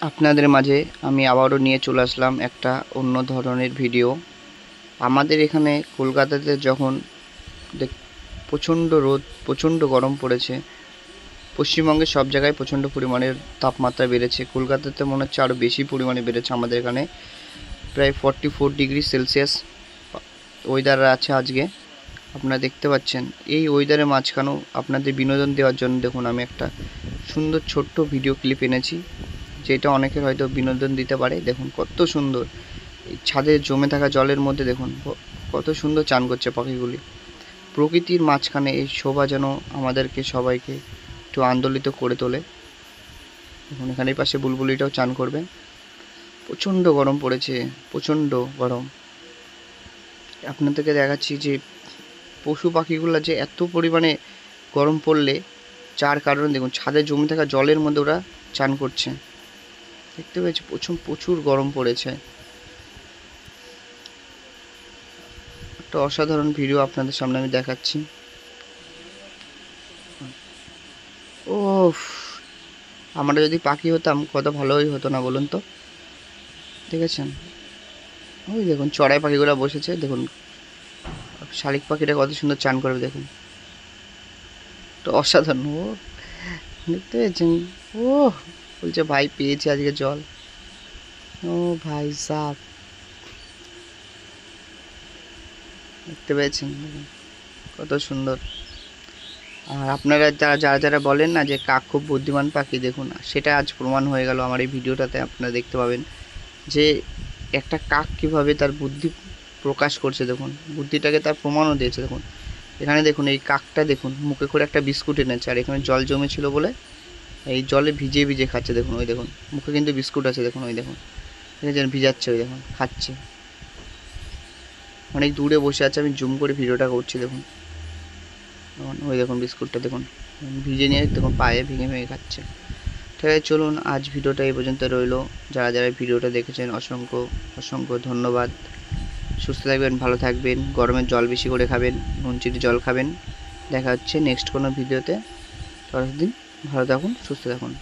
আপনাদের মাঝে আমি আবারও নিয়ে চলে আসলাম একটা অন্য ধরনের ভিডিও। আমাদের এখানে কলকাতাতে যখন প্রচণ্ড রোদ, প্রচণ্ড গরম পড়েছে, পশ্চিমবঙ্গের সব জায়গায় প্রচণ্ড পরিমাণের তাপমাত্রা বেড়েছে। কলকাতাতে মনে হচ্ছে আরও বেশি পরিমাণে বেড়েছে। আমাদের এখানে প্রায় 44 ডিগ্রি সেলসিয়াস ওয়েদার আছে আজকে। আপনারা দেখতে পাচ্ছেন এই ওয়েদারের মাঝখানেও আপনাদের বিনোদন দেওয়ার জন্য দেখুন আমি একটা সুন্দর ছোট্ট ভিডিও ক্লিপ এনেছি, যেটা অনেকের হয়তো বিনোদন দিতে পারে। দেখুন কত সুন্দর এই ছাদে জমে থাকা জলের মধ্যে দেখুন কত সুন্দর চান করছে পাখিগুলি। প্রকৃতির মাঝখানে এই শোভা যেন আমাদেরকে সবাইকে একটু আন্দোলিত করে তোলে। দেখুন এখানে পাশে বুলবুলিটাও চান করবে। প্রচণ্ড গরম পড়েছে, প্রচণ্ড গরম। আপনাদেরকে দেখাচ্ছি যে পশু পাখিগুলো যে এত পরিমাণে গরম পড়লে যার কারণে দেখুন ছাদে জমে থাকা জলের মধ্যে ওরা চান করছে। দেখতে পেয়েছি প্রচুর গরম পড়েছে। একটা অসাধারণ ভিডিও আপনাদের সামনে আমি দেখাচ্ছি। ও, আমরা যদি পাখি হতাম কত ভালোই হতো না বলুন তো। দেখেছেন ওই দেখুন চড়াই পাখিগুলো বসেছে, দেখুন শালিক পাখিটা কত সুন্দর চান করবে দেখুন, তো অসাধারণ। ও দেখতে পেয়েছেন, ও বলছে ভাই পেয়েছে আজকে জল। ও ভাই সাহ, দেখতে পেয়েছেন কত সুন্দর। আর আপনারা যারা বলেন না যে কাক খুব বুদ্ধিমান পাখি, দেখুন সেটা আজ প্রমাণ হয়ে গেল আমার এই ভিডিওটাতে। আপনারা দেখতে পাবেন যে একটা কাক কীভাবে তার বুদ্ধি প্রকাশ করছে। দেখুন বুদ্ধিটাকে তার প্রমাণও দিয়েছে। দেখুন এখানে দেখুন এই কাকটা দেখুন মুখে করে একটা বিস্কুট এনেছে, আর এখানে জল জমেছিল বলে এই জলে ভিজিয়ে ভিজিয়ে খাচ্ছে। দেখুন ওই দেখুন মুখে কিন্তু বিস্কুট আছে, দেখুন ওই দেখুন যেন ভিজাচ্ছে, ওই দেখুন খাচ্ছে। অনেক দূরে বসে আছে, আমি জুম করে ভিডিওটা করছি। দেখুন ওই দেখুন বিস্কুটটা দেখুন ভিজে নিয়ে দেখুন পায়ে ভেঙে ভেঙে খাচ্ছে। ঠিক আছে, চলুন আজ ভিডিওটা এই পর্যন্ত রইলো। যারা ভিডিওটা দেখেছেন অসংখ্য অসংখ্য ধন্যবাদ। সুস্থ থাকবেন, ভালো থাকবেন, গরমের জল বেশি করে খাবেন, নুন চিনি জল খাবেন। দেখা হচ্ছে নেক্সট কোনো ভিডিওতে। ততদিন ভালো থাকুন, সুস্থ থাকুন।